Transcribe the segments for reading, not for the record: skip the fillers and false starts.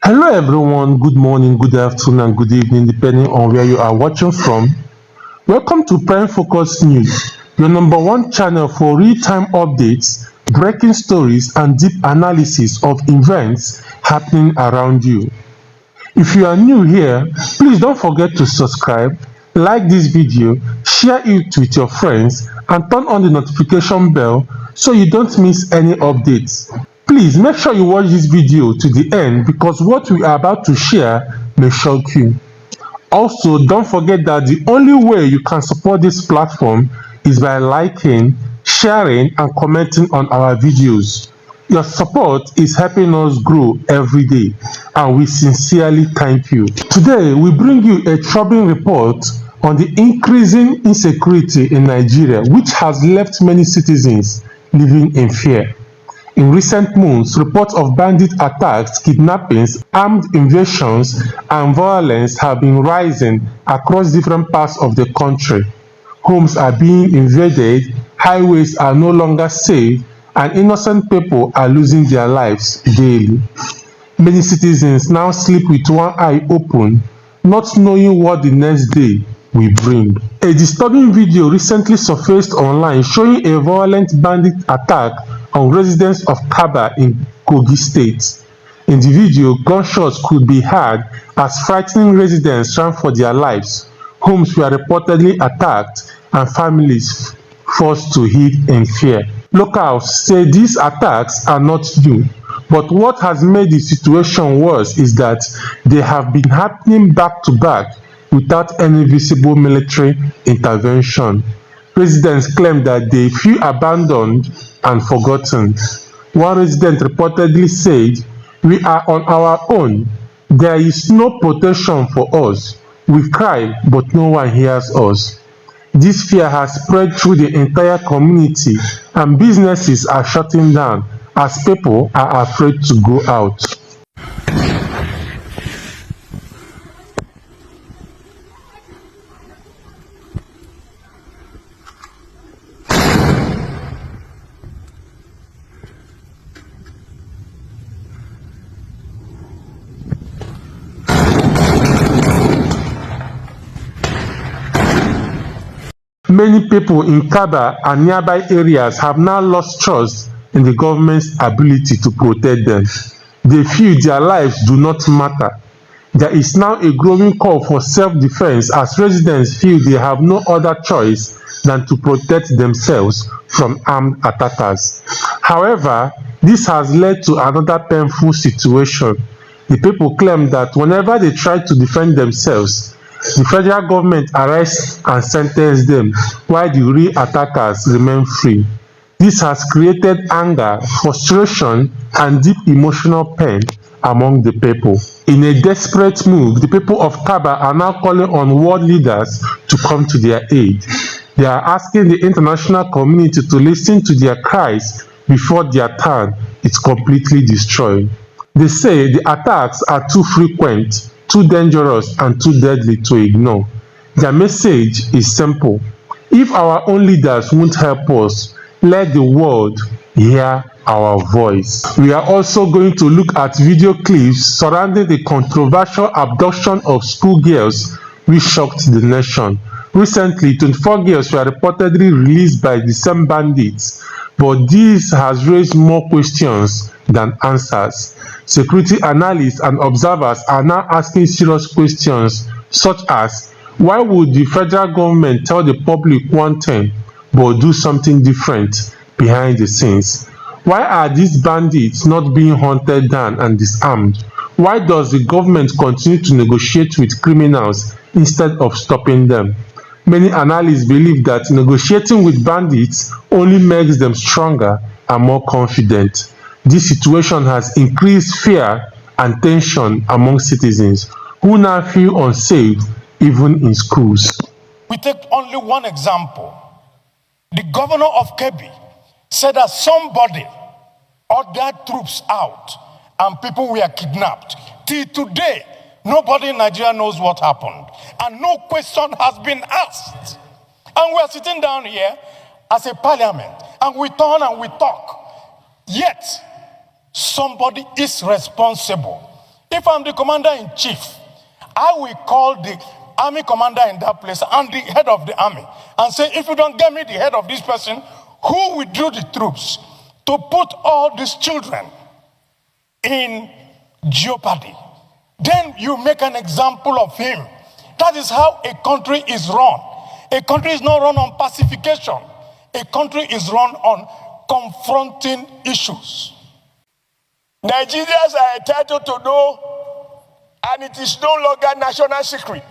Hello everyone, good morning, good afternoon and good evening depending on where you are watching from. Welcome to Prime Focus News, your number one channel for real-time updates, breaking stories and deep analysis of events happening around you. If you are new here, please don't forget to subscribe, like this video, share it with your friends and turn on the notification bell so you don't miss any updates. Please make sure you watch this video to the end because what we are about to share may shock you. Also, don't forget that the only way you can support this platform is by liking, sharing and commenting on our videos. Your support is helping us grow every day and we sincerely thank you. Today, we bring you a troubling report on the increasing insecurity in Nigeria, which has left many citizens living in fear. In recent months, reports of bandit attacks, kidnappings, armed invasions, and violence have been rising across different parts of the country. Homes are being invaded, highways are no longer safe, and innocent people are losing their lives daily. Many citizens now sleep with one eye open, not knowing what the next day will bring. A disturbing video recently surfaced online showing a violent bandit attack on residents of Kaba in Kogi State. In the video, gunshots could be heard as frightened residents ran for their lives. Homes were reportedly attacked and families forced to hide in fear. Locals say these attacks are not new, but what has made the situation worse is that they have been happening back to back without any visible military intervention. Residents claim that they feel abandoned and forgotten. One resident reportedly said, "We are on our own. There is no protection for us. We cry, but no one hears us." This fear has spread through the entire community and businesses are shutting down as people are afraid to go out. Many people in Kaba and nearby areas have now lost trust in the government's ability to protect them. They feel their lives do not matter. There is now a growing call for self-defense as residents feel they have no other choice than to protect themselves from armed attackers. However, this has led to another painful situation. The people claim that whenever they try to defend themselves, the federal government arrests and sentences them while the real attackers remain free. This has created anger, frustration, and deep emotional pain among the people. In a desperate move, the people of Kaba are now calling on world leaders to come to their aid. They are asking the international community to listen to their cries before their town is completely destroyed. They say the attacks are too frequent, too dangerous and too deadly to ignore. Their message is simple. If our own leaders won't help us, let the world hear our voice. We are also going to look at video clips surrounding the controversial abduction of schoolgirls which shocked the nation. Recently, 24 girls were reportedly released by the same bandits, but this has raised more questions than answers. Security analysts and observers are now asking serious questions such as, why would the federal government tell the public one thing but do something different behind the scenes? Why are these bandits not being hunted down and disarmed? Why does the government continue to negotiate with criminals instead of stopping them? Many analysts believe that negotiating with bandits only makes them stronger and more confident. This situation has increased fear and tension among citizens who now feel unsafe even in schools. We take only one example. The governor of Kogi said that somebody ordered troops out and people were kidnapped. Till today, nobody in Nigeria knows what happened. And no question has been asked. And we're sitting down here as a parliament, and we turn and we talk. Yet, somebody is responsible. If I'm the commander-in-chief, I will call the army commander in that place and the head of the army and say, if you don't get me the head of this person who withdrew the troops to put all these children in jeopardy, then you make an example of him. That is how a country is run. A country is not run on pacification. A country is run on confronting issues. Nigerians are entitled to know, and it is no longer national secret.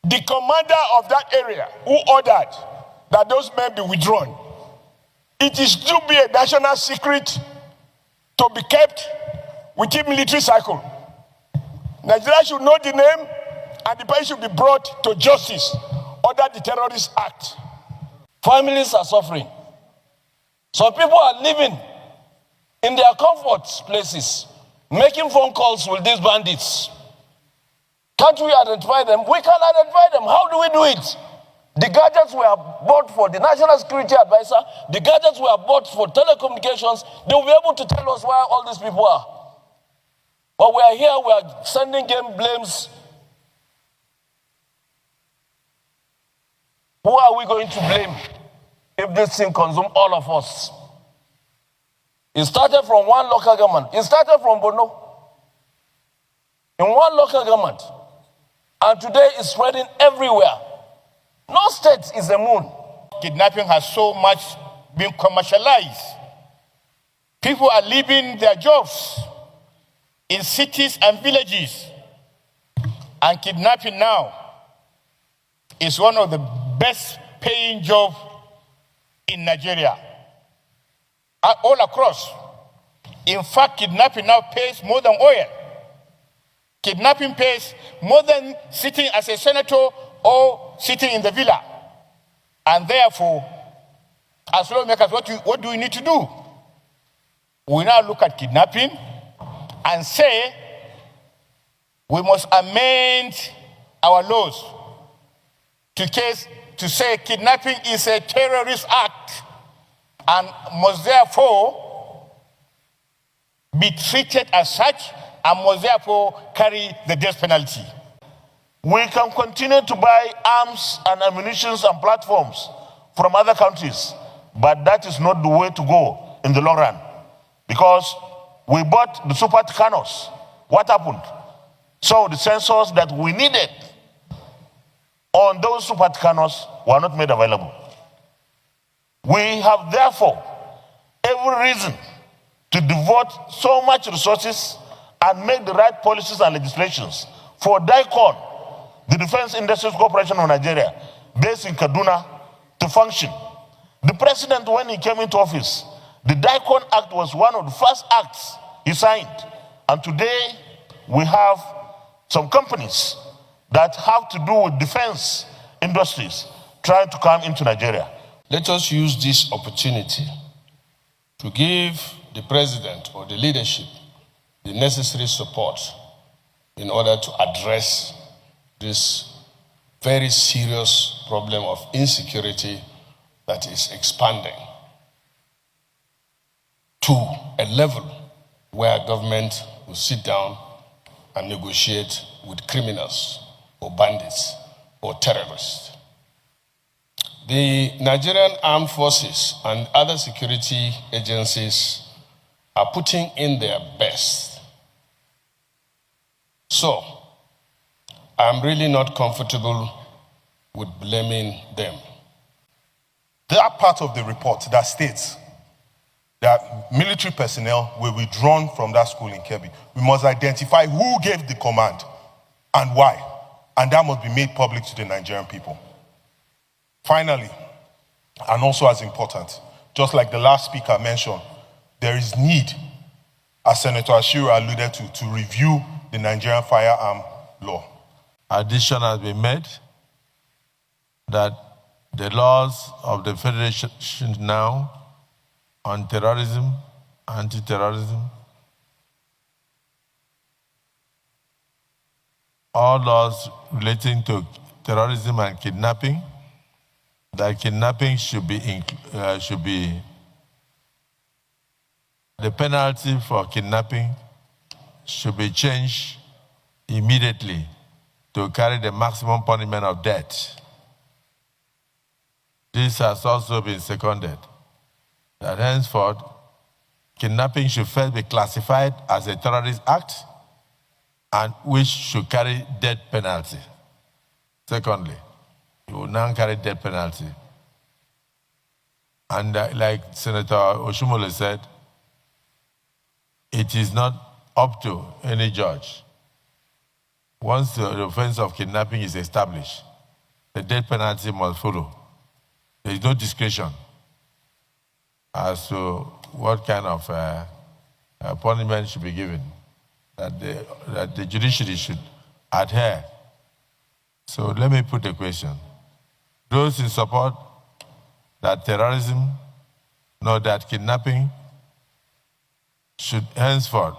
The commander of that area who ordered that those men be withdrawn, it is to be a national secret to be kept within military cycle. Nigeria should know the name, and the person should be brought to justice under the terrorist act. Families are suffering. Some people are living in their comfort places, making phone calls with these bandits. Can't we identify them? We can identify them. How do we do it? The gadgets were bought for the National Security Advisor. The gadgets were bought for telecommunications. They will be able to tell us where all these people are. But we are here, we are sending game blames. Who are we going to blame if this thing consumes all of us? It started from one local government. It started from Borno. In one local government. And today it's spreading everywhere. No state is a moon. Kidnapping has so much been commercialized. People are leaving their jobs in cities and villages. And kidnapping now is one of the best paying jobs in Nigeria. All across. In fact, kidnapping now pays more than oil. Kidnapping pays more than sitting as a senator or sitting in the villa. And therefore, as lawmakers, what do we need to do? We now look at kidnapping and say we must amend our laws to say kidnapping is a terrorist act and must therefore be treated as such and must therefore carry the death penalty. We can continue to buy arms and ammunition and platforms from other countries, but that is not the way to go in the long run. Because we bought the Super Tucanos. What happened? So the sensors that we needed on those Super Tucanos were not made available. We have therefore every reason to devote so much resources and make the right policies and legislations for DICON, the Defense Industries Corporation of Nigeria, based in Kaduna, to function. The president, when he came into office, the DICON Act was one of the first acts he signed. And today, we have some companies that have to do with defense industries trying to come into Nigeria. Let us use this opportunity to give the president or the leadership the necessary support in order to address this very serious problem of insecurity that is expanding to a level where government will sit down and negotiate with criminals or bandits or terrorists. The Nigerian Armed Forces and other security agencies are putting in their best. So, I'm really not comfortable with blaming them. There are part of the report that states that military personnel were withdrawn from that school in Kebbi. We must identify who gave the command and why, and that must be made public to the Nigerian people. Finally, and also as important, just like the last speaker mentioned, there is need, as Senator Ashiru alluded to review the Nigerian firearm law. Addition has been made that the laws of the Federation now on terrorism, anti-terrorism, all laws relating to terrorism and kidnapping that kidnapping the penalty for kidnapping should be changed immediately to carry the maximum punishment of death. This has also been seconded, that henceforth, kidnapping should first be classified as a terrorist act and which should carry death penalty. Secondly, it will now carry death penalty. And like Senator Oshumole said, it is not up to any judge. Once the offense of kidnapping is established, the death penalty must follow. There is no discretion as to what kind of punishment should be given, that the judiciary should adhere. So let me put the question. Those in support that terrorism, no, that kidnapping should henceforth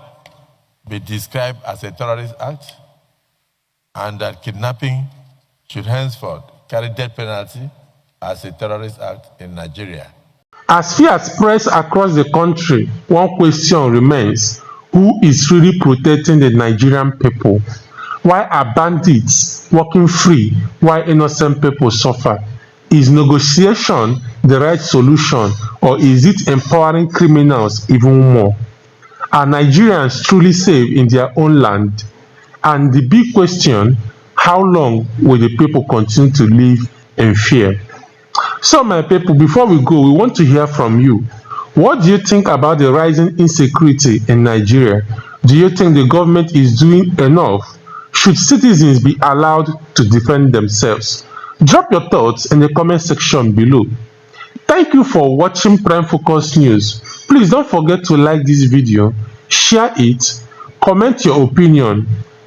be described as a terrorist act, and that kidnapping should henceforth carry death penalty as a terrorist act in Nigeria. As fears spreads across the country, one question remains: who is really protecting the Nigerian people? Why are bandits walking free while innocent people suffer? Is negotiation the right solution, or is it empowering criminals even more? Are Nigerians truly safe in their own land? And the big question: how long will the people continue to live in fear? So my people, before we go, we want to hear from you. What do you think about the rising insecurity in Nigeria? Do you think the government is doing enough? Should citizens be allowed to defend themselves? Drop your thoughts in the comment section below. Thank you for watching Prime Focus News. Please don't forget to like this video, share it, comment your opinion.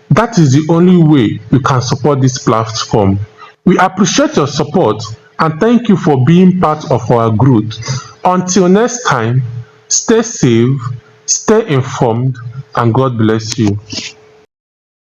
That is the only way you can support this platform. We appreciate your support and thank you for being part of our growth. Until next time, stay safe, stay informed, and God bless you.